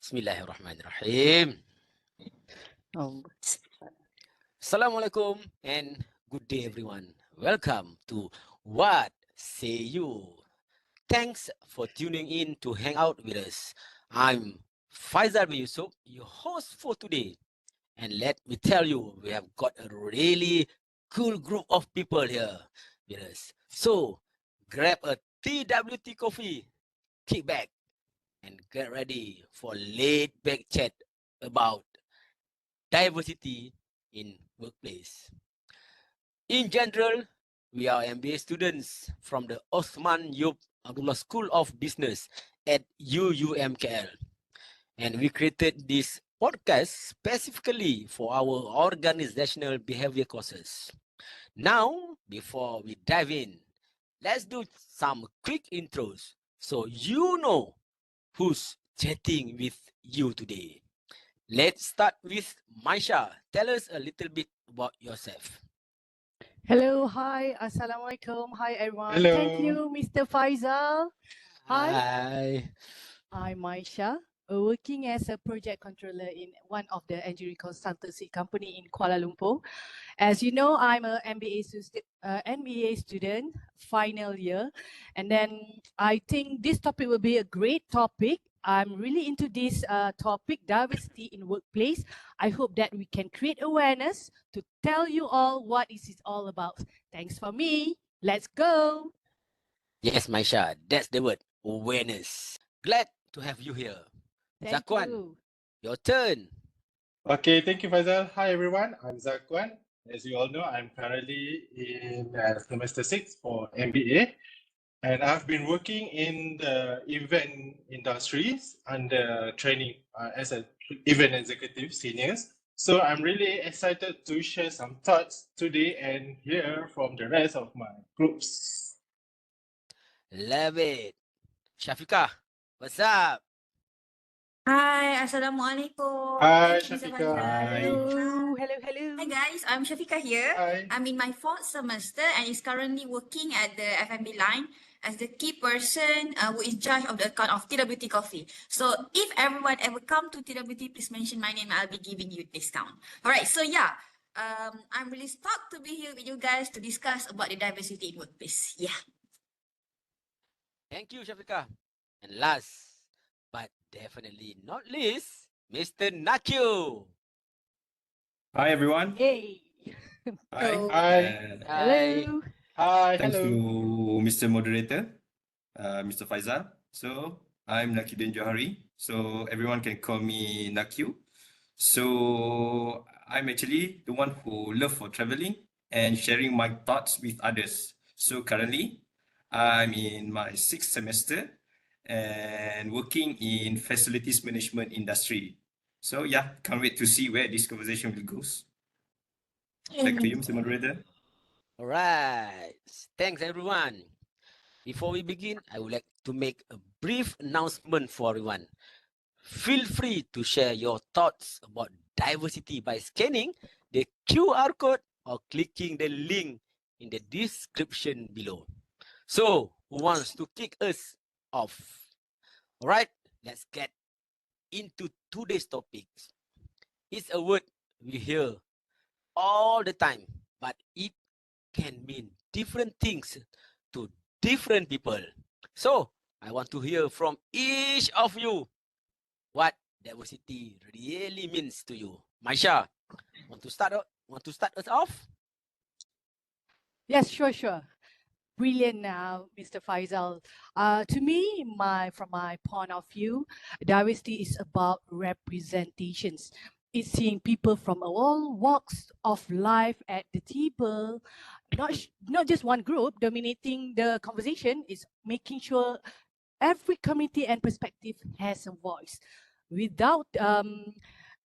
Bismillahirrahmanirrahim. Assalamualaikum and good day everyone. Welcome to What Say You. Thanks for tuning in to hang out with us. I'm Faizal bin Yusuf, your host for today. And let me tell you, we have got a really cool group of people here with us. So grab a TWT coffee, kick back, and get ready for laid back chat about diversity in workplace. In general, we are MBA students from the Othman Yeop Abdullah School of Business at UUMKL. And we created this podcast specifically for our organizational behavior courses. Now, before we dive in, let's do some quick intros so you know who's chatting with you today. Let's start with Maisha. Tell us a little bit about yourself. Hello, hi, Assalamualaikum, hi everyone. Hello. Thank you, Mr. Faizal. Hi. Hi. I'm Maisha, working as a project controller in one of the engineering consultancy company in Kuala Lumpur. As you know, I'm a MBA student, final year, and then I think this topic will be a great topic. I'm really into this topic, diversity in workplace. I hope that we can create awareness to tell you all what is it all about. Thanks for me. Let's go. Yes, Maisha, that's the word, awareness. Glad to have you here. Thank Zakwan. you. Your turn. Okay, thank you, Faizal. Hi, everyone. I'm Zakwan. As you all know, I'm currently in semester 6 for MBA, and I've been working in the event industries under training as an event executive seniors. So I'm really excited to share some thoughts today and hear from the rest of my groups. Love it. Shafika, what's up? Hi, Assalamualaikum. Hi, Thank you, Mr. Shafika. Faizal. Hello. Hi guys, I'm Shafika here. Hi. I'm in my 4th semester and is currently working at the FMB line as the key person who is in charge of the account of TWT Coffee. So if everyone ever come to TWT, please mention my name. I'll be giving you discount. All right, so yeah, I'm really stoked to be here with you guys to discuss about the diversity in workplace. Yeah. Thank you, Shafika. And last, but definitely not least, Mr. Nakyo. Hi everyone. Hey. Hi. Hi. Hello. Hi. Thanks Hello. to Mr. Moderator, Mr. Faizal. So I'm Nakidin Johari. So everyone can call me Nakyu. So I'm actually the one who love for traveling and sharing my thoughts with others. So currently, I'm in my 6th semester and working in facilities management industry. So yeah, can't wait to see where this conversation will go. Back to you, Mr. Moderator. All right. Thanks, everyone. Before we begin, I would like to make a brief announcement for everyone. Feel free to share your thoughts about diversity by scanning the QR code or clicking the link in the description below. So, who wants to kick us off? All right, let's get into today's topics. It's a word we hear all the time, but it can mean different things to different people. So, I want to hear from each of you what diversity really means to you. Maisha, want to start us off? Yes, sure. Brilliant now, Mr. Faizal. To me, from my point of view, diversity is about representations. It's seeing people from all walks of life at the table, not just one group dominating the conversation. It's making sure every community and perspective has a voice. Without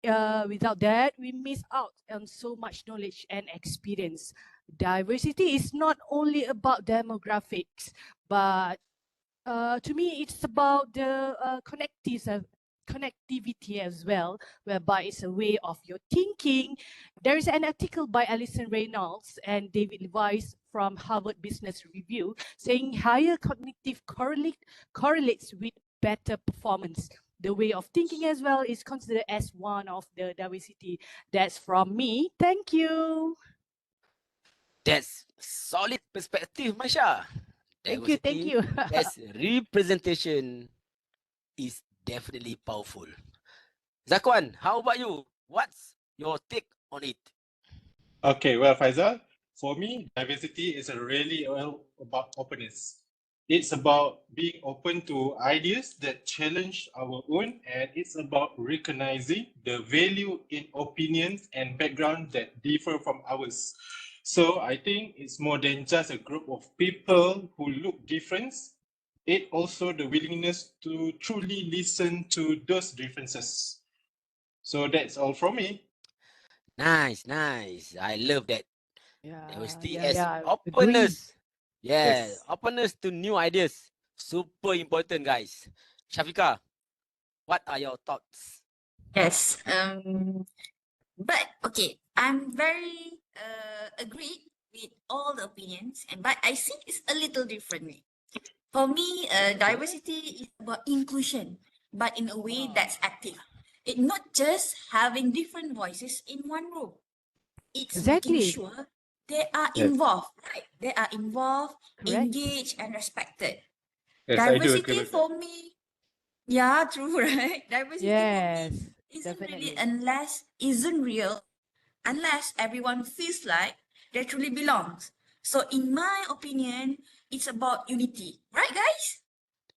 that, we miss out on so much knowledge and experience. Diversity is not only about demographics, but to me, it's about the connectivity as well, whereby it's a way of your thinking. There is an article by Alison Reynolds and David Levi's from Harvard Business Review saying higher cognitive correlates with better performance. the way of thinking as well is considered as one of the diversity. That's from me. Thank you. That's solid perspective, Masha. Thank you. Thank Diversity you. as representation is definitely powerful. Zakwan, how about you? What's your take on it? Okay, well, Faisal, for me, diversity is really all about openness. It's about being open to ideas that challenge our own, and it's about recognizing the value in opinions and backgrounds that differ from ours. So I think it's more than just a group of people who look different. It also the willingness to truly listen to those differences. So that's all from me. Nice, nice. I love that. Yeah, Diversity yeah, as yeah. Agree. openness. Yeah, Yes. openness to new ideas. Super important, guys. Shafika, what are your thoughts? Yes. But okay, I'm very agreed with all the opinions, and but I think it's a little differently. For me, diversity is about inclusion, but in a way that's active. It not just having different voices in one room. It's making Exactly. sure they are Yes. involved, right? They are involved, Correct. engaged, and respected. Yes, I do agree Diversity with that. for me, yeah, true, right? Diversity for me Yes, isn't really definitely. isn't real unless everyone feels like they truly belongs. So in my opinion, it's about unity, right, guys?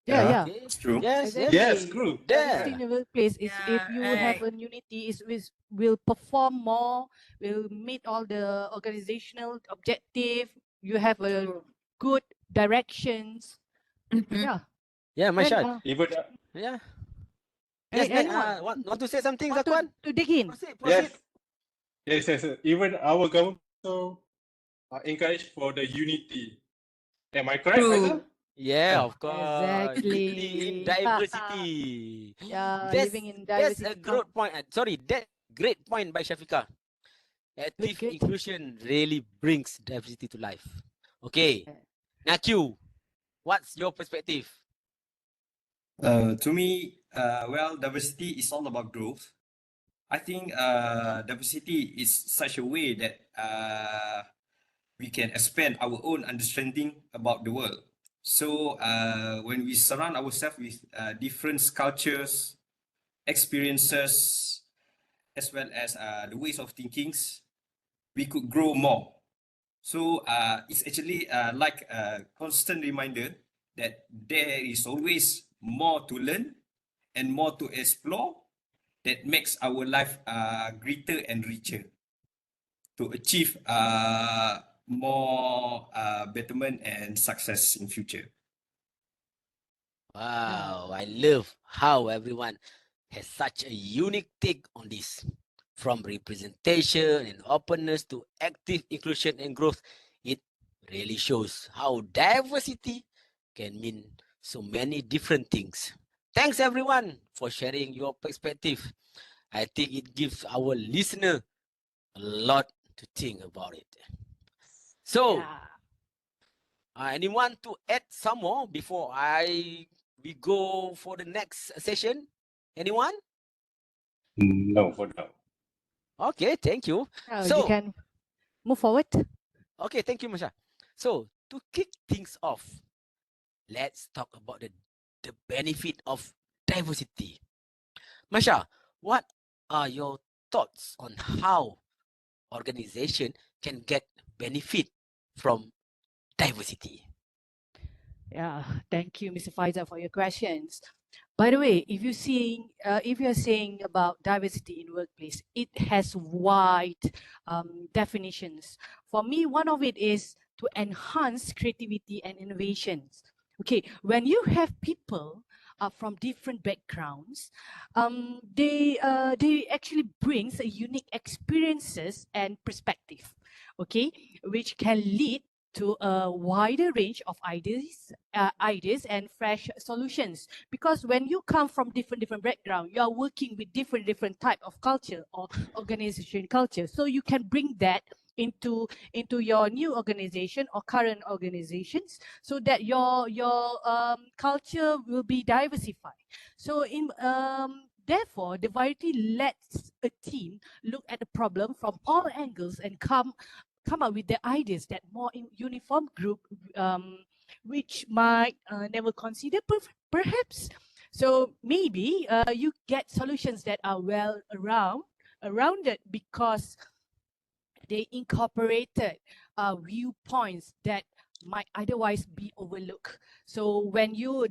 Yeah, yeah. Okay. It's true. Yes, yes. Yes, Exactly. true. Diversity in There. the workplace is if Yeah, you have right. a unity is will perform more, will meet all the organizational objective. You have a True. good directions. Mhm. Yeah. Yeah, Then Masha. Even Yeah. Yes, anyone want to say something, want Zakwan? to dig in? Proceed, yes, proceed. yes. Even our government also encourage for the unity. Am I correct, Faisal? True. Yeah, Yeah. of course. Living in Exactly. diversity. Yeah, That's living in that's a diversity. great point. Sorry, that great point by Shafika. Good, Active good. inclusion really brings diversity to life. Okay. Yeah. Naku, what's your perspective? To me, well, diversity is all about growth. I think diversity is such a way that we can expand our own understanding about the world. So when we surround ourselves with different cultures, experiences, as well as the ways of thinkings, we could grow more. So it's actually like a constant reminder that there is always more to learn and more to explore that makes our life greater and richer to achieve more betterment and success in future. Wow, I love how everyone has such a unique take on this. From representation and openness to active inclusion and growth, it really shows how diversity can mean so many different things. Thanks everyone for sharing your perspective. I think it gives our listener a lot to think about it. So, Yeah. anyone to add some more before we go for the next session? Anyone? No, for now. Okay, thank you. Oh, you So, can move forward. okay, thank you, Masha. So, to kick things off, let's talk about the benefit of diversity. Masha, what are your thoughts on how organization can get benefit from diversity? Yeah, thank you, Mr. Faisal, for your questions. By the way, if you're saying about diversity in workplace, it has wide definitions. For me, one of it is to enhance creativity and innovations. Okay, when you have people from different backgrounds, they actually brings a unique experiences and perspective. Okay, which can lead to a wider range of ideas and fresh solutions. Because when you come from different background, you are working with different type of culture or organization culture. So you can bring that into your new organization or current organizations, so that your culture will be diversified. So therefore, the variety lets a team look at the problem from all angles and come up with the ideas that more uniform group which might never consider perhaps. So maybe you get solutions that are well rounded because they incorporated viewpoints that might otherwise be overlooked. So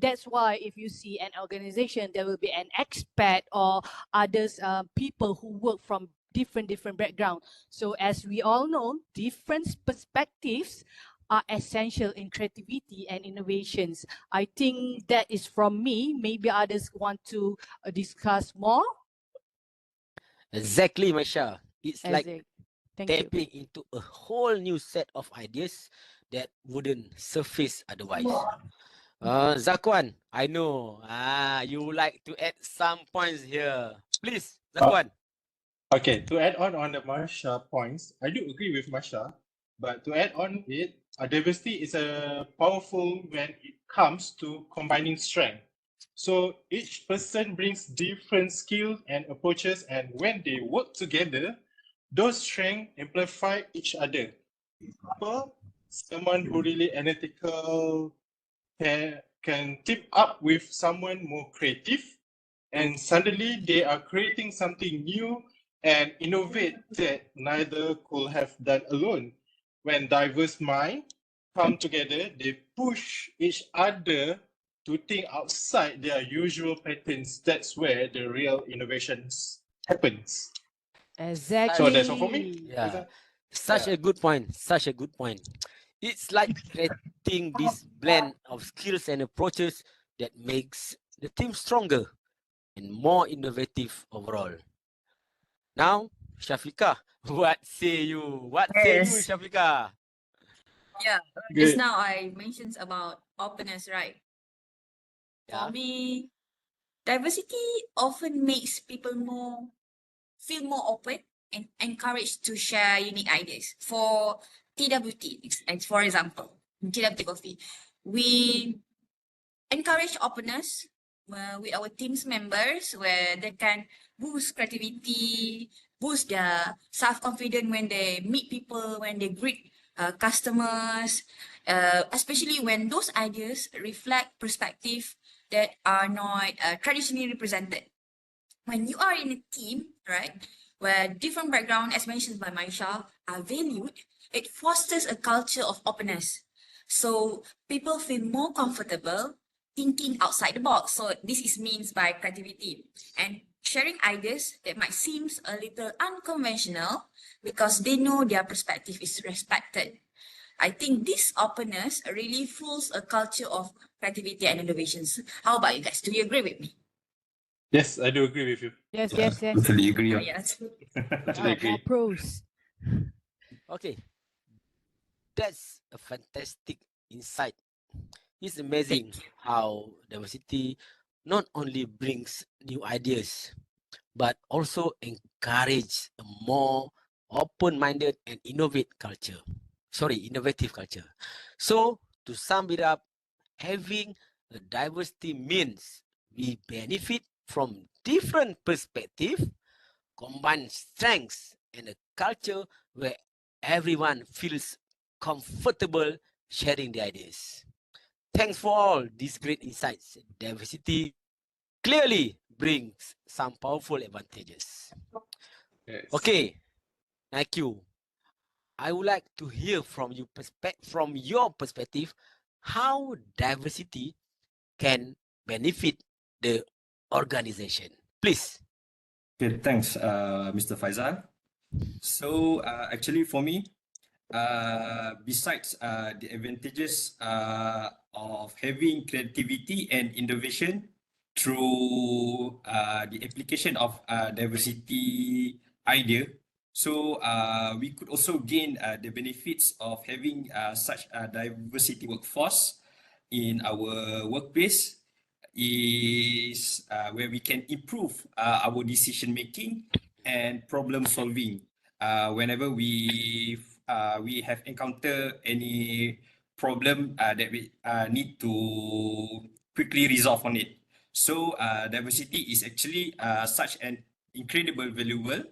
that's why if you see an organization, there will be an expat or others, people who work from different background. So as we all know, different perspectives are essential in creativity and innovations. I think that is from me. Maybe others want to discuss more. Exactly, Maisha. It's like Thank you. tapping into a whole new set of ideas that wouldn't surface otherwise. Zakwan, I know you would like to add some points here. Please, Zakwan. Okay, to add on the Marsha points, I do agree with Marsha, but to add on it, diversity is a powerful when it comes to combining strength. So each person brings different skills and approaches, and when they work together, those strengths amplify each other. For example, someone who really analytical can team up with someone more creative, and suddenly they are creating something new and innovate that neither could have done alone. When diverse minds come together, they push each other to think outside their usual patterns. That's where the real innovations happens. Exactly. So that's all for me. Yeah, such a good point. Such a good point. It's like creating this blend of skills and approaches that makes the team stronger and more innovative overall. Now, Shafika, what say you? What say you, Yes. Shafika? Yeah, just now I mentioned about openness, right? Yeah. For me, diversity often makes people feel more open and encouraged to share unique ideas. For TWT, for example, in TWT Coffee, we encourage openness with our team's members, where they can boost creativity, boost their self-confidence when they meet people, when they greet customers, especially when those ideas reflect perspective that are not traditionally represented. When you are in a team, right, where different background, as mentioned by Maisha, are valued, it fosters a culture of openness. So people feel more comfortable thinking outside the box. So this is means by creativity and sharing ideas that might seem a little unconventional because they know their perspective is respected. I think this openness really fuels a culture of creativity and innovations. How about you guys? Do you agree with me? Yes, I do agree with you. Yes. Totally agree. Yes. Totally agree. More pros. Okay, that's a fantastic insight. It's amazing how diversity not only brings new ideas, but also encourage a more open-minded and innovative culture. So to sum it up, having a diversity means we benefit from different perspectives, combine strengths, and a culture where everyone feels comfortable sharing their ideas. Thanks for all these great insights. Diversity clearly brings some powerful advantages. Yes. Okay, thank you. I would like to hear from you from your perspective how diversity can benefit the organization. Please. Okay, thanks, Mr. Faizal. So actually for me, besides the advantages of having creativity and innovation through the application of diversity idea, so we could also gain the benefits of having such a diversity workforce in our workplace is where we can improve our decision making and problem solving whenever we we have encountered any problem that we need to quickly resolve on it. So diversity is actually such an incredible valuable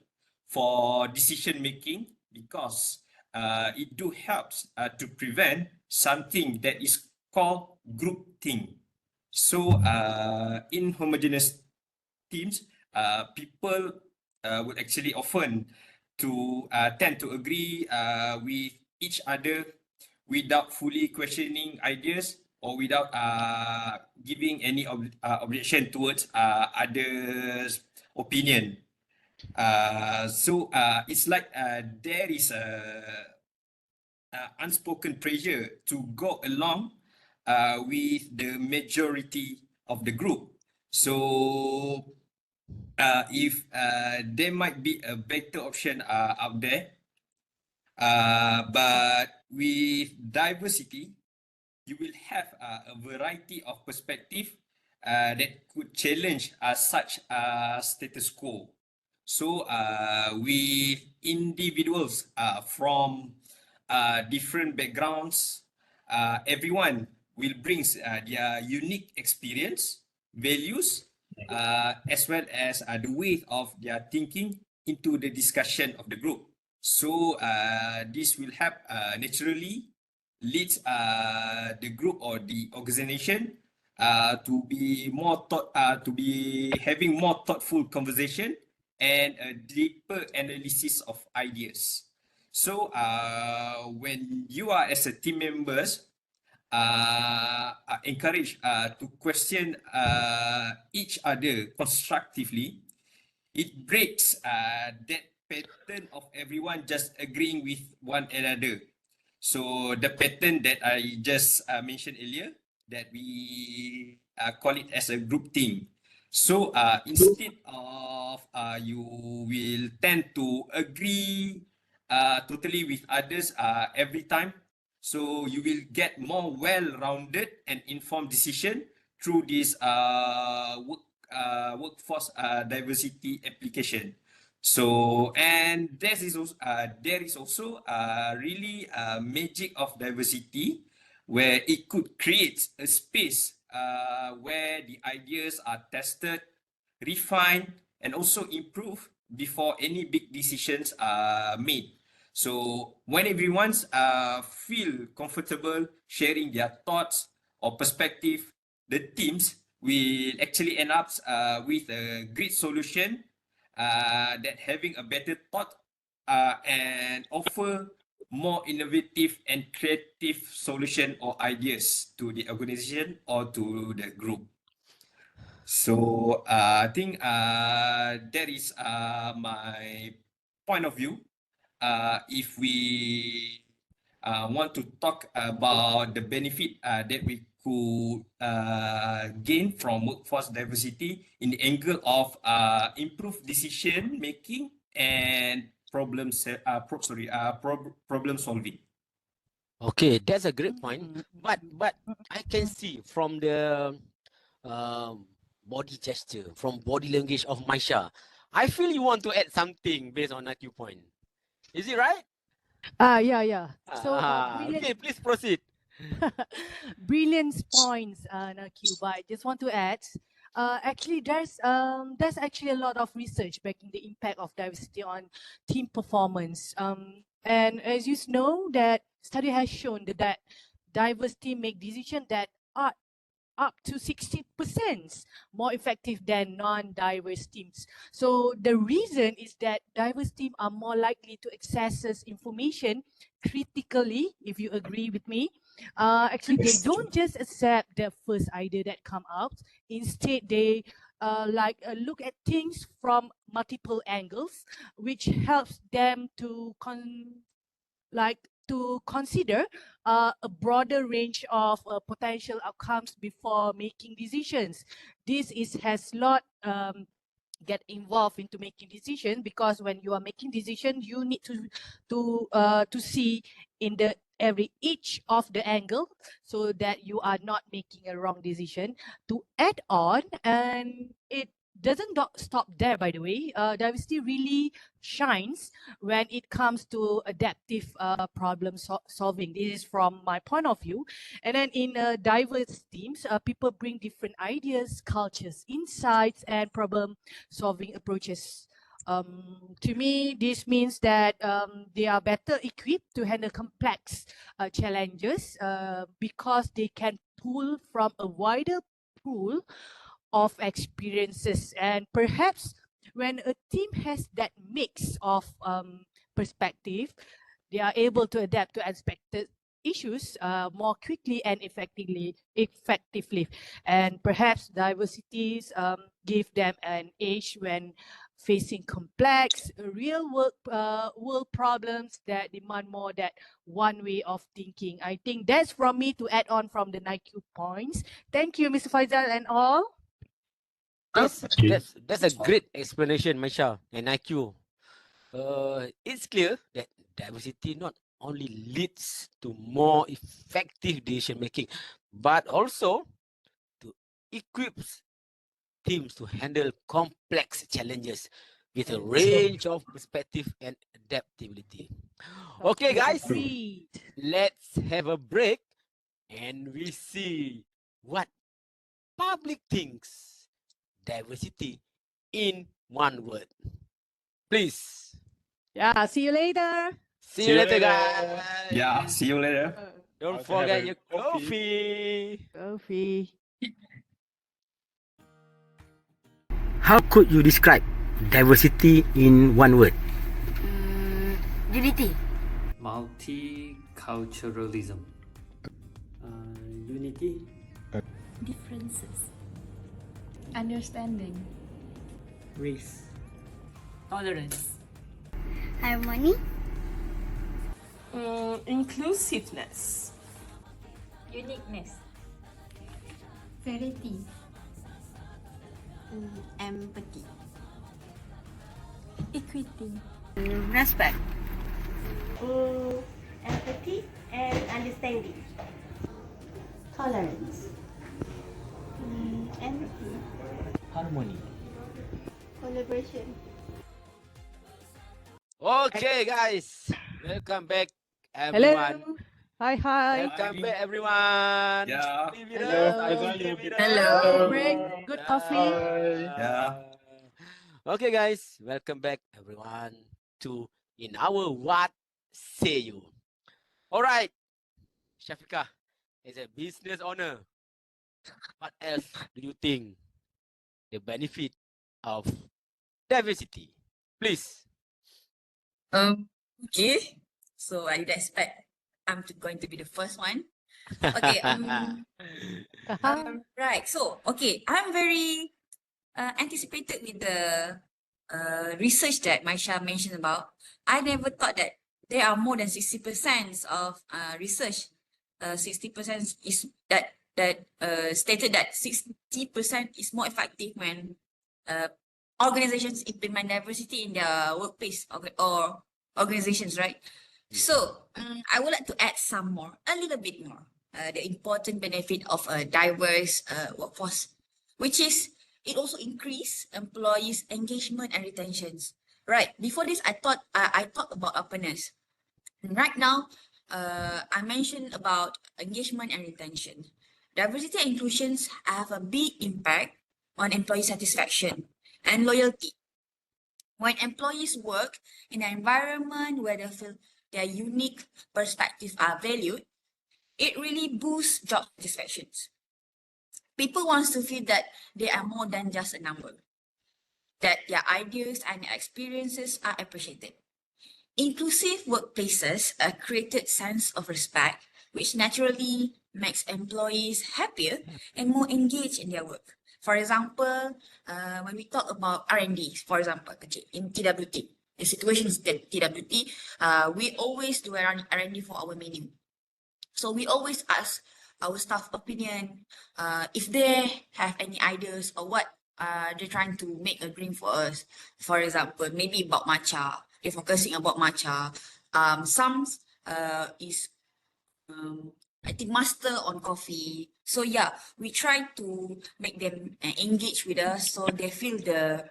for decision making, because it do helps to prevent something that is called group thing. So in homogeneous teams, people would actually often to tend to agree with each other without fully questioning ideas or without giving any objection towards others' opinion. So it's like there is a unspoken pressure to go along with the majority of the group. So if there might be a better option out there, but with diversity, you will have a variety of perspective that could challenge such status quo. So with individuals from different backgrounds, everyone will bring their unique experience, values, as well as the way of their thinking into the discussion of the group. So this will help naturally leads the group or the organization to be more to be having more thoughtful conversation and a deeper analysis of ideas. So when you are as a team members encouraged to question each other constructively, it breaks that pattern of everyone just agreeing with one another. So the pattern that I just mentioned earlier, that we call it as a group thing. So instead of you will tend to agree totally with others every time, so you will get more well-rounded and informed decision through this workforce diversity application. So, and there is also really magic of diversity, where it could create a space where the ideas are tested, refined, and also improved before any big decisions are made. So when everyone's feel comfortable sharing their thoughts or perspective, the teams will actually end up with a great solution that having a better thought and offer more innovative and creative solution or ideas to the organization or to the group. So I think that is my point of view. If we want to talk about the benefit that we could gain from workforce diversity in the angle of improved decision making and problem solving. Okay, that's a great point. But I can see from the body gesture, from body language of Maisha, I feel you want to add something based on that point. Is it right? Yeah. So brilliant. Okay, please proceed. Brilliant points, Naku. But I just want to add, actually, there's actually a lot of research backing the impact of diversity on team performance. And as you know, that study has shown that diverse team make decisions that are up to 60% more effective than non-diverse teams. So the reason is that diverse teams are more likely to access information critically, if you agree with me. Actually, they don't just accept the first idea that come out. Instead, they look at things from multiple angles, which helps them to consider a broader range of potential outcomes before making decisions. This has lot get involved into making decision, because when you are making decision, you need to see in the each of the angle, so that you are not making a wrong decision. To add on, and doesn't stop there, by the way. Diversity really shines when it comes to adaptive problem solving. This is from my point of view. And then in diverse teams, people bring different ideas, cultures, insights, and problem solving approaches. To me, this means that they are better equipped to handle complex challenges because they can pull from a wider pool of experiences. And perhaps when a team has that mix of perspective, they are able to adapt to unexpected issues more quickly and effectively. And perhaps diversities give them an edge when facing complex real world problems that demand more than one way of thinking. I think that's from me to add on from the Nike points. Thank you, Mr. Faisal and all. That's a great explanation, Maisha and IQ. It's clear that diversity not only leads to more effective decision making, but also to equips teams to handle complex challenges with a range of perspective and adaptability. Okay, guys, Agreed. let's have a break and we see what public thinks diversity in one word. Please. Yeah, see you later. See you later, guys. Yeah, see you later. Don't I'll have forget a your coffee. coffee. Sophie. How could you describe diversity in one word? Unity. Multiculturalism. Unity. Differences. Understanding. Race. Tolerance. Harmony. Inclusiveness. Uniqueness. Variety. Empathy. Equity. Respect. Empathy and understanding. Tolerance. Empathy. Harmony. Collaboration. Okay, guys. Welcome back, Hello. everyone. Hi. Welcome back, everyone. Yeah. Stay with Hello. us. Faisal, Stay you with be- Hello. us. Break. Good coffee. Yeah. Okay, guys. Welcome back, everyone, to in our What Say You. All right, Shafika, as a business owner, what else do you think the benefit of diversity? Please. Okay. So I didn't expect I'm going to be the first one. Okay. Right. So, okay, I'm very anticipated with the research that Maisha mentioned about. I never thought that there are more than 60% of research. 60% is that stated that 60% is more effective when organizations implement diversity in their workplace or organizations, right? So I would like to add some more, a little bit more, the important benefit of a diverse workforce, which is it also increase employees' engagement and retentions. Right. Before this, I thought about openness. Right now, I mentioned about engagement and retention. Diversity and inclusions have a big impact on employee satisfaction and loyalty. When employees work in an environment where they feel their unique perspectives are valued, it really boosts job satisfactions. People want to feel that they are more than just a number, that their ideas and experiences are appreciated. Inclusive workplaces create a sense of respect, which naturally makes employees happier and more engaged in their work. For example, when we talk about R&D, for example, in TWT, in situations that TWT, we always do R&D for our menu. So we always ask our staff opinion, if they have any ideas or what they're trying to make a drink for us. For example, maybe about matcha. They're focusing about matcha. Some is I think master on coffee. So yeah, we try to make them engage with us so they feel the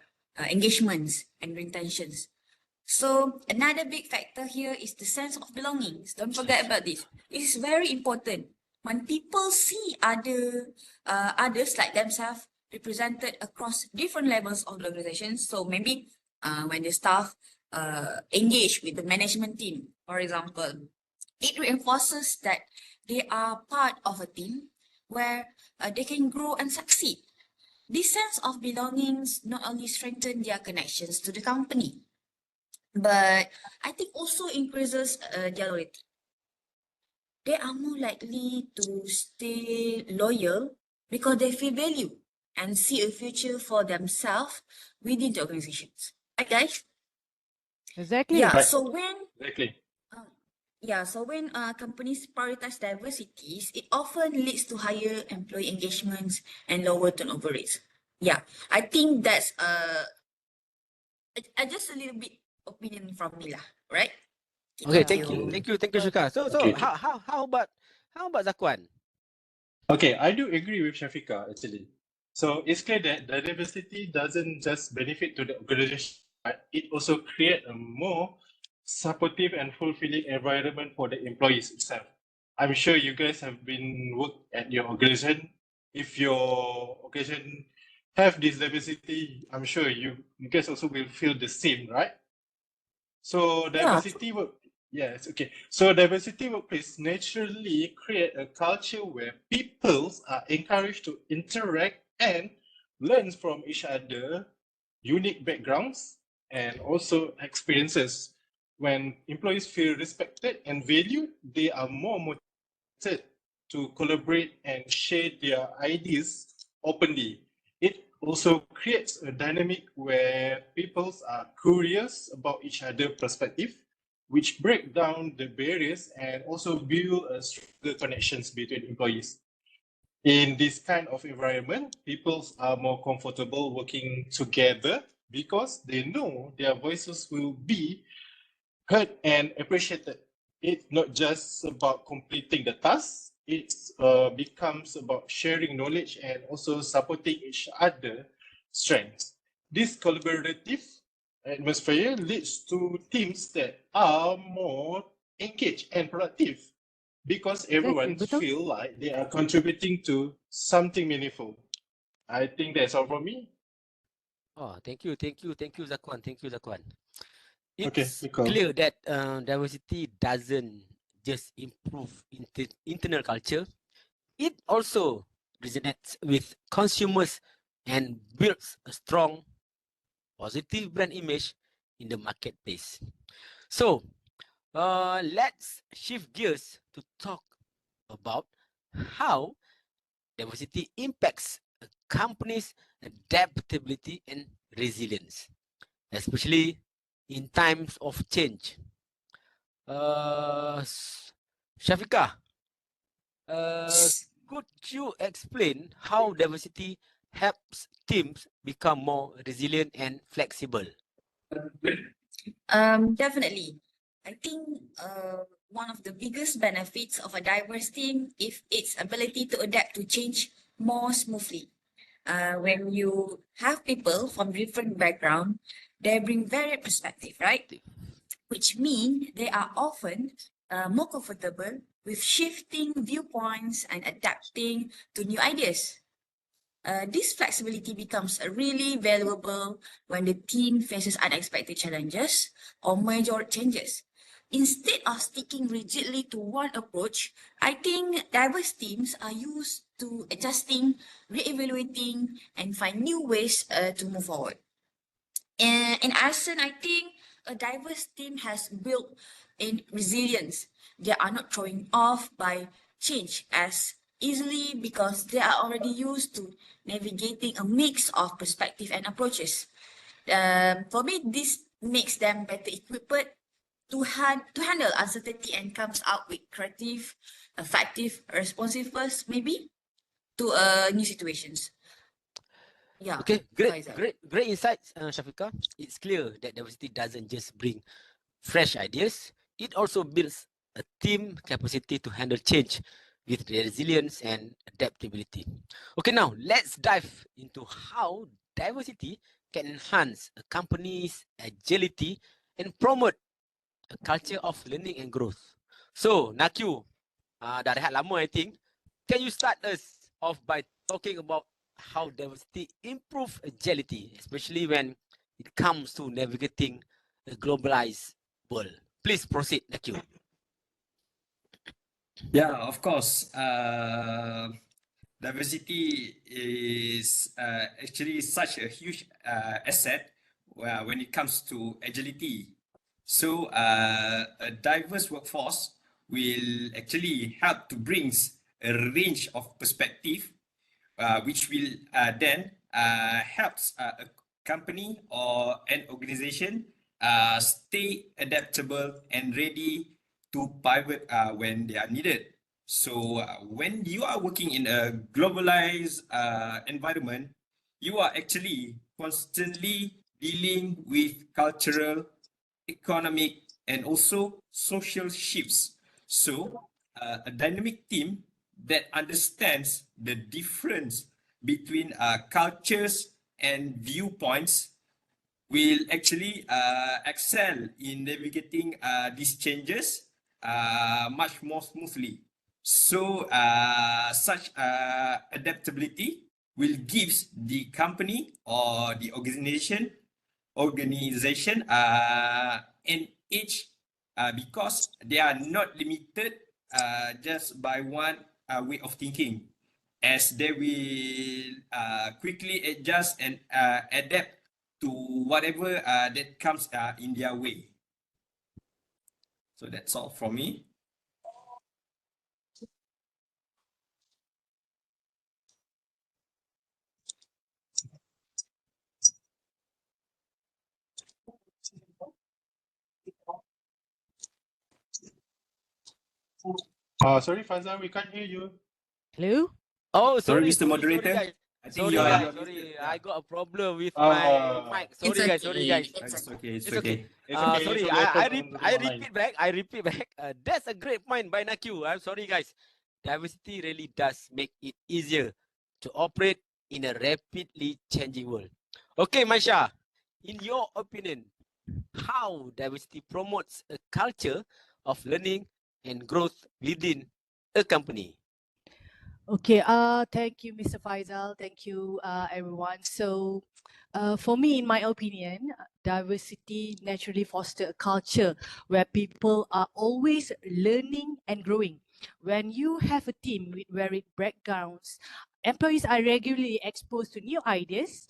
engagements and retentions. So another big factor here is the sense of belongings. Don't forget about this. It is very important. When people see others like themselves represented across different levels of the organization, so maybe when the staff engage with the management team, for example, it reinforces that they are part of a team where they can grow and succeed. This sense of belongings not only strengthen their connections to the company, but I think also increases their loyalty. They are more likely to stay loyal because they feel value and see a future for themselves within the organizations. Right, guys? Exactly. Yeah. Right. So when Exactly. companies prioritize diversities, it often leads to higher employee engagements and lower turnover rates. Yeah, I think that's just a little bit opinion from me lah, right? Okay, Yeah. thank you, Shika. So Okay. how about Zakwan? Okay, I do agree with Shafika actually. So it's clear that the diversity doesn't just benefit to the organization, but it also create a more supportive and fulfilling environment for the employees itself. I'm sure you guys have been worked at your organization. If your organization have this diversity, I'm sure you guys also will feel the same, right? So diversity work, yes, okay. So diversity workplace naturally create a culture where people are encouraged to interact and learn from each other, unique backgrounds, and also experiences. When employees feel respected and valued, they are more motivated to collaborate and share their ideas openly. It also creates a dynamic where people are curious about each other's perspective, which break down the barriers and also build a stronger connections between employees. In this kind of environment, people are more comfortable working together because they know their voices will be heard and appreciated. It's not just about completing the task, it becomes about sharing knowledge and also supporting each other strengths. This collaborative atmosphere leads to teams that are more engaged and productive because everyone betul. feel like they are contributing to something meaningful. I think that's all from me. Oh, thank you, Zakwan. Thank you, Zakwan. Okay, It's Nicole. clear that diversity doesn't just improve internal culture, it also resonates with consumers and builds a strong, positive brand image in the marketplace. So, let's shift gears to talk about how diversity impacts a company's adaptability and resilience, especially in times of change. Shafika, could you explain how diversity helps teams become more resilient and flexible? Definitely. I think one of the biggest benefits of a diverse team is its ability to adapt to change more smoothly. When you have people from different background, they bring varied perspective, right? Which mean they are often more comfortable with shifting viewpoints and adapting to new ideas. This flexibility becomes really valuable when the team faces unexpected challenges or major changes. Instead of sticking rigidly to one approach, I think diverse teams are used to adjusting, re-evaluating, and find new ways to move forward. In essence, I think a diverse team has built in resilience. They are not throwing off by change as easily because they are already used to navigating a mix of perspective and approaches. For me, this makes them better equipped to handle uncertainty and comes out with creative, effective responsiveness maybe to new situations. Yeah. Okay, Faisal. great insights, Shafika. It's clear that diversity doesn't just bring fresh ideas, it also builds a team capacity to handle change with resilience and adaptability. Okay, now let's dive into how diversity can enhance a company's agility and promote a culture of learning and growth. So, Nakyu, dah rehat lama I think. Can you start us off by talking about how diversity improve agility, especially when it comes to navigating a globalized world? Please proceed, Nakyu. Yeah, of course. Diversity is actually such a huge asset when it comes to agility. So a diverse workforce will actually help to bring a range of perspective, which will then helps a company or an organization stay adaptable and ready to pivot when they are needed. So when you are working in a globalized environment, you are actually constantly dealing with cultural, economic, and also social shifts. So a dynamic team that understands the difference between cultures and viewpoints will actually excel in navigating these changes much more smoothly. So such adaptability will give the company or the organization an edge because they are not limited just by one way of thinking, as they will quickly adjust and adapt to whatever that comes in their way. So that's all from me. Sorry, Faizal, we can't hear you. Hello? Oh, Sorry, sorry, Mr. Moderator. guys. I think Sorry, you are guys. muted. Sorry, Yeah. I got a problem with my mic. It's Sorry, guys. It's okay. It's It's okay. okay. It's okay. Sorry, It's only I open on the online. repeat back. That's a great point by Nakyu. I'm sorry, guys. Diversity really does make it easier to operate in a rapidly changing world. Okay, Maisha, in your opinion, how diversity promotes a culture of learning and growth within a company? Okay, thank you, Mr. Faisal. Thank you, everyone. So, for me, in my opinion, diversity naturally fosters a culture where people are always learning and growing. When you have a team with varied backgrounds, employees are regularly exposed to new ideas,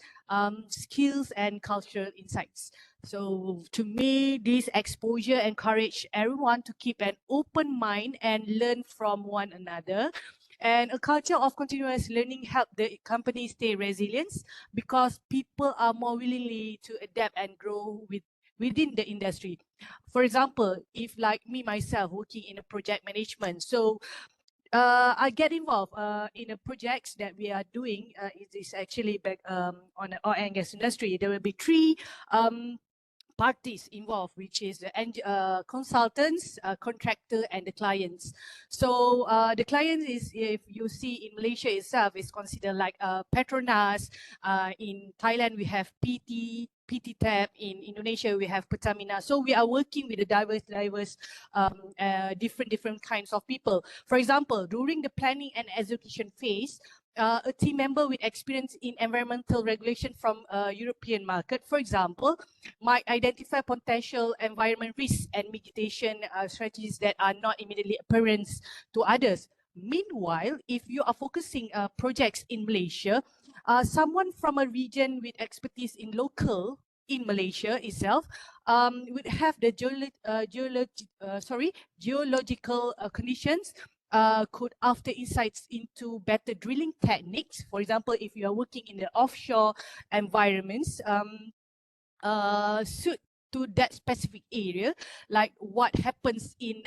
skills, and cultural insights. So, to me, this exposure encourages everyone to keep an open mind and learn from one another. And a culture of continuous learning help the company stay resilient because people are more willingly to adapt and grow within the industry. For example, if like me myself working in a project management, so I get involved in a projects that we are doing. It is actually back on the oil and gas industry. There will be three parties involved, which is the consultants, contractor, and the clients. So the client is, if you see in Malaysia itself, is considered like Petronas. In Thailand, we have PT Tab. In Indonesia, we have Pertamina. So we are working with the diverse, different kinds of people. For example, during the planning and execution phase, a team member with experience in environmental regulation from a European market, for example, might identify potential environment risks and mitigation strategies that are not immediately apparent to others. Meanwhile, if you are focusing projects in Malaysia, someone from a region with expertise in local in Malaysia itself would have the geological conditions, could offer insights into better drilling techniques. For example, if you are working in the offshore environments, suit to that specific area, like what happens in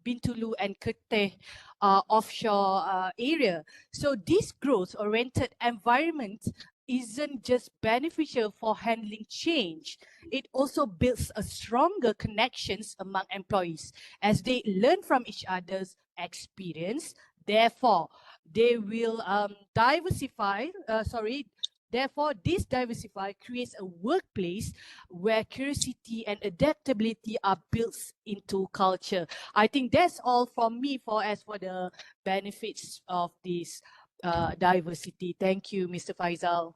Bintulu and Kerteh offshore area. So this growth-oriented environment isn't just beneficial for handling change, it also builds a stronger connections among employees as they learn from each other's experience. Therefore, they will diversify. Therefore, this diversify creates a workplace where curiosity and adaptability are built into culture. I think that's all from me for the benefits of this diversity. Thank you, Mr. Faisal.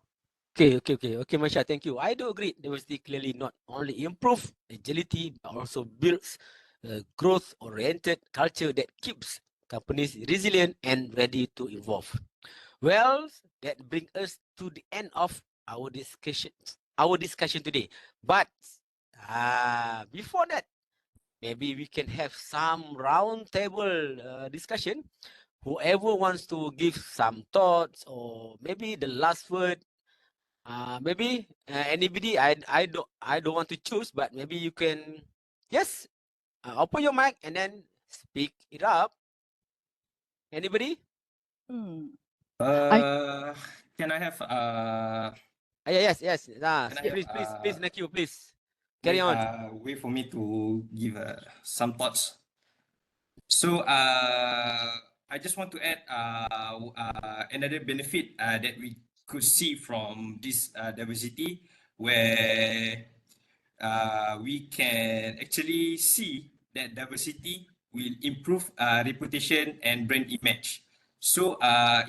Okay, Masha, thank you. I do agree. Diversity clearly not only improve agility, but also builds a growth-oriented culture that keeps companies resilient and ready to evolve. Well, that brings us to the end of our discussion today. But before that, maybe we can have some round table discussion. Whoever wants to give some thoughts or maybe the last word. Maybe anybody. I don't want to choose, but maybe you can just open your mic and then speak it up. Anybody? Can I have Yes. can I have Please, Nakyu, please carry on. way for me to give some thoughts. So I just want to add another benefit that we could see from this diversity, where we can actually see that diversity will improve reputation and brand image. So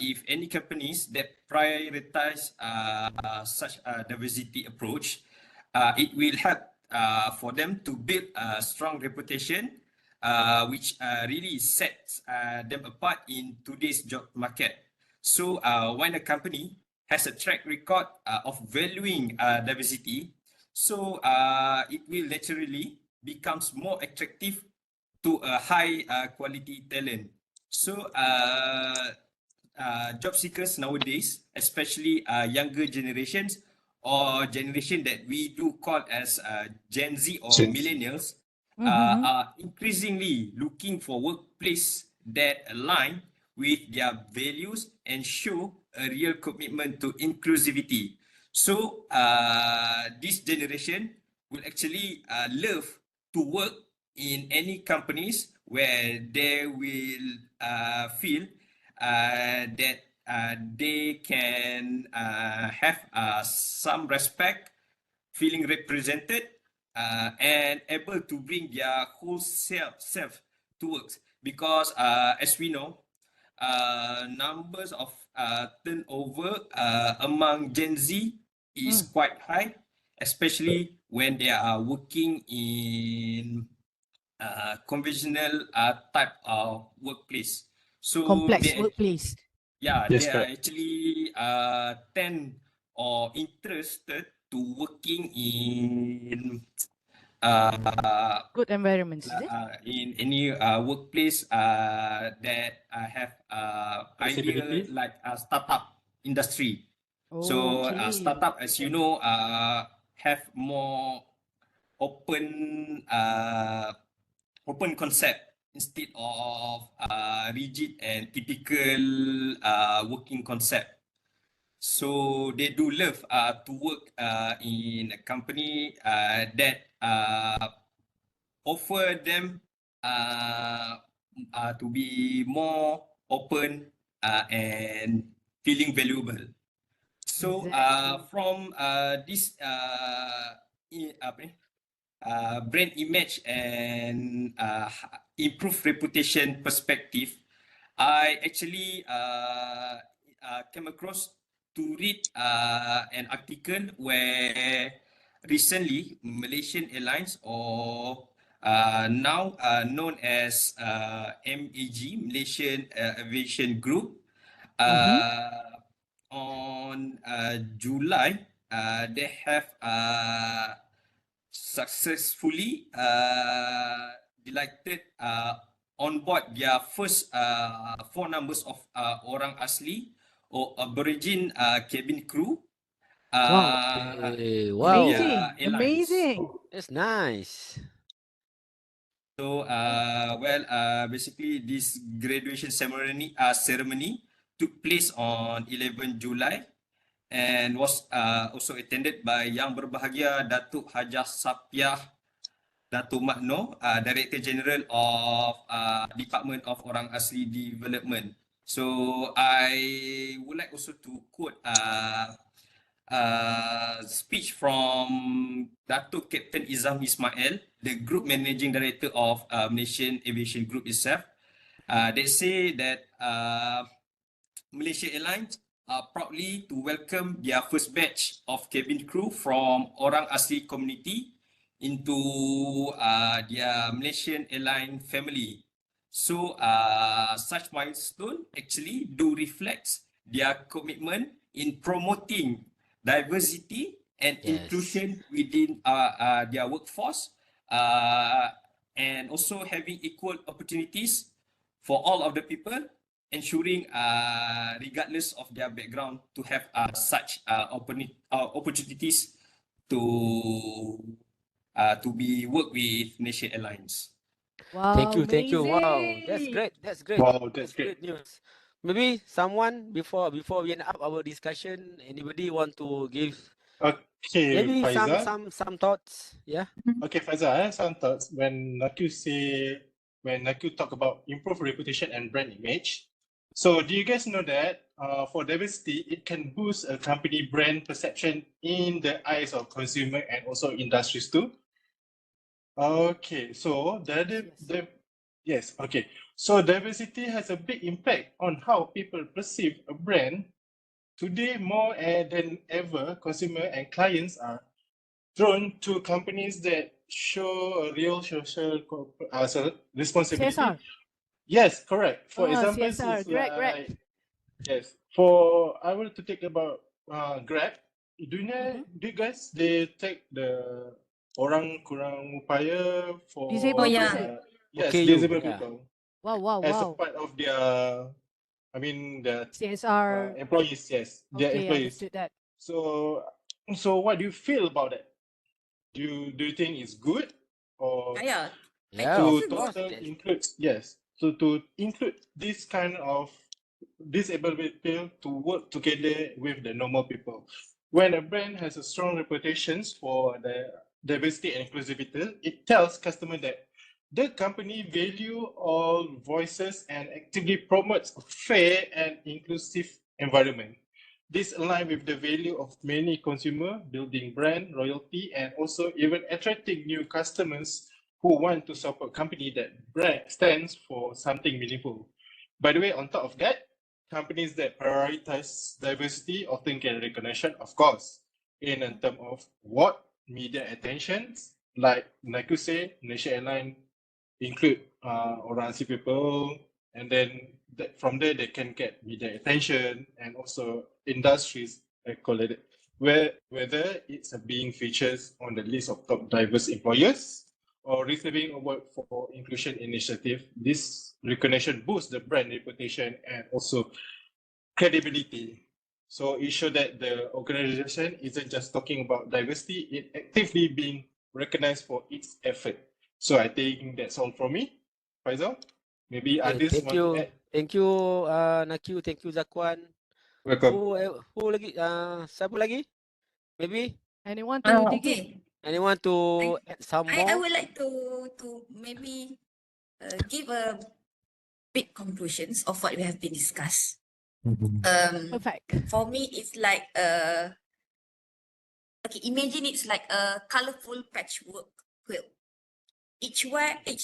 if any companies that prioritize such a diversity approach, it will help for them to build a strong reputation, which really sets them apart in today's job market. So when a company has a track record of valuing diversity, so it will naturally becomes more attractive to a high quality talent. So job seekers nowadays, especially younger generations or generation that we do call as Gen Z or Gen Z. millennials, are increasingly looking for workplace that align with their values and show a real commitment to inclusivity. So this generation will actually love to work in any companies where they will feel that they can have some respect, feeling represented, and able to bring their whole self to work. Because as we know, numbers of turnover among Gen Z is quite high, especially when they are working in conventional type of workplace. So Complex they, workplace. yeah, Yes, they are correct. actually tend or interested to working in Good environments, is it? in any workplace that have idea Flexibility. like a startup industry. So Okay. startup, as you know, have more open open concept instead of rigid and typical working concept. So they do love to work in a company that offer them to be more open and feeling valuable. So Exactly. from this apa ni, brand image and improved reputation perspective, I actually came across to read an article where recently Malaysian Airlines, or now known as MAG, Malaysian Aviation Group, on July, they have successfully delighted on board their first four numbers of orang asli or Aborigine cabin crew Wow. in Wow, Amazing. their airlines. Amazing. that's nice. So, basically, this graduation ceremony took place on 11 July and was also attended by Yang Berbahagia Datuk Hajah Sapiah Datuk Makno, Director General of Department of Orang Asli Development. So I would like also to quote speech from Datuk Captain Izam Ismail, the Group Managing Director of Malaysian Aviation Group itself. They say that Malaysia Airlines are proudly to welcome their first batch of cabin crew from Orang Asli community into their Malaysian airline family. So such milestone actually do reflect their commitment in promoting diversity and Yes. inclusion within their workforce, and also having equal opportunities for all of the people, ensuring regardless of their background to have such opportunities to be work with Malaysia Airlines. Thank Wow, you, thank you. Wow, that's amazing. great. That's great. Wow, that's That's great. great news. Maybe someone before we end up our discussion, anybody want to give Okay, maybe Faizal. some thoughts? Yeah. Okay, Faizal, I have some thoughts. When Naku talk about improve reputation and brand image, so do you guys know that for diversity, it can boost a company brand perception in the eyes of consumer and also industries too? Okay, so yes, okay. So diversity has a big impact on how people perceive a brand. Today, more than ever, consumer and clients are drawn to companies that show a real social responsibility. CSR. Yes, correct. For example, CSR. is Great. like yes. For I want to take about Grab. Do you know? Do you guys they take the orang kurang upaya for Disabled yeah. person. yes, Okay, disabled yeah. people Wow. as a part of their, I mean the CSR. employees. Yes, their Okay, employees. understood that. So, so what do you feel about that? Do you think it's good or Yeah. Yeah, to of course. total include yes, so to include this kind of disabled people to work together with the normal people? When a brand has a strong reputation for the diversity and inclusivity, it tells customer that the company value all voices and actively promotes a fair and inclusive environment. This aligns with the value of many consumer, building brand loyalty and also even attracting new customers who want to support company that brand stands for something meaningful. By the way, on top of that, companies that prioritize diversity often get recognition, of course, in terms of what media attentions, like you say, Malaysia Airlines include orang asli people, and then from there they can get media attention and also industries accolade, whether it's being featured on the list of top diverse employers or receiving award for inclusion initiative. This recognition boosts the brand reputation and also credibility. So it shows that the organization isn't just talking about diversity, it actively being recognized for its effort. So I think that's all from me. Faisal, maybe Okay, others want to add? thank you, Nakyu, thank you, Zakwan. Welcome. Who lagi? Siapa lagi? Maybe Anyone to dig in? Okay. anyone to add some I more? would like to maybe give a big conclusions of what we have been discussed. Perfect. For me, it's like okay, imagine it's like a colorful patchwork quilt. Each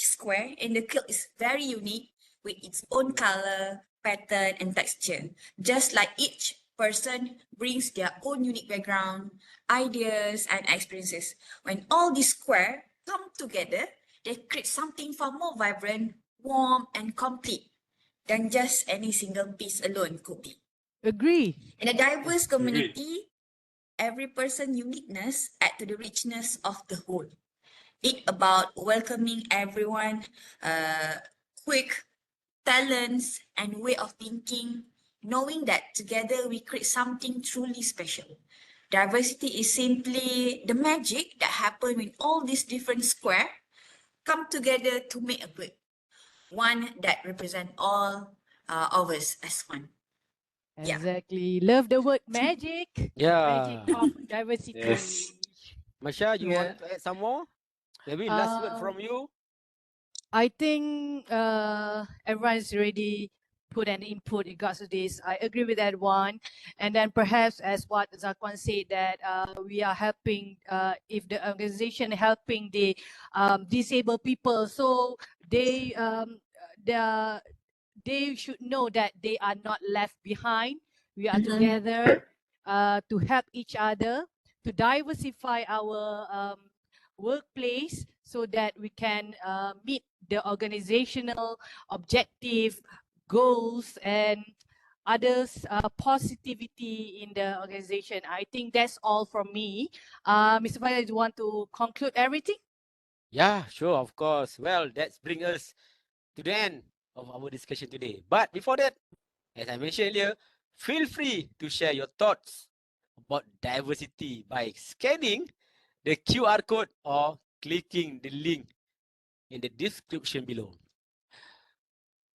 square in the quilt is very unique with its own color, pattern, and texture. Just like each person brings their own unique background, ideas, and experiences. When all these squares come together, they create something far more vibrant, warm, and complete than just any single piece alone could be. Agree. In a diverse Agreed. community, every person's uniqueness add to the richness of the whole. It about welcoming everyone, quick talents and way of thinking, knowing that together we create something truly special. Diversity is simply the magic that happens when all these different squares come together to make a quilt, one that represents all of us as one. Yeah. Exactly. Love the word magic. Magic Yeah. of diversity. Yes. Masha, you Yeah. want to add some more? Maybe last word Uh, from you? I think everyone's already put an input in regards to this. I agree with that one. And then perhaps as what Zakwan said, that we are helping, if the organization helping the disabled people, so they they should know that they are not left behind. We are together to help each other, to diversify our workplace so that we can meet the organizational objective, goals, and others positivity in the organization. I think that's all from me. Mr. Faisal, do you want to conclude everything? Yeah, sure, of course. Well, that's bring us to the end of our discussion today. But before that, as I mentioned earlier, feel free to share your thoughts about diversity by scanning the QR code or clicking the link in the description below.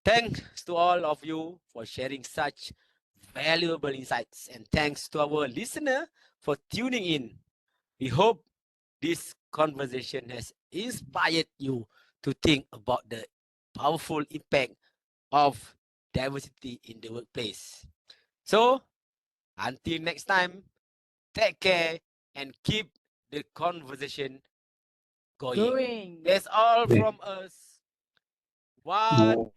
Thanks to all of you for sharing such valuable insights, and thanks to our listener for tuning in. We hope this conversation has inspired you to think about the powerful impact of diversity in the workplace. So, until next time, take care and keep the conversation going. That's all from us. What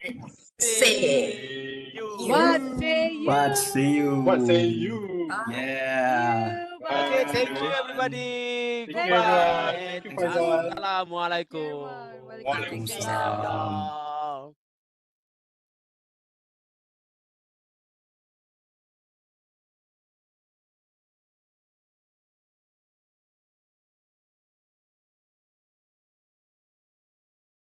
say you? What say you? What say you? What say you? Yeah. Okay, thank you Bye. everybody. Thank you, Goodbye everyone. and Thank you, Faisal. Assalamualaikum. Waalaikumsalam. Waalaikumsalam. Ya.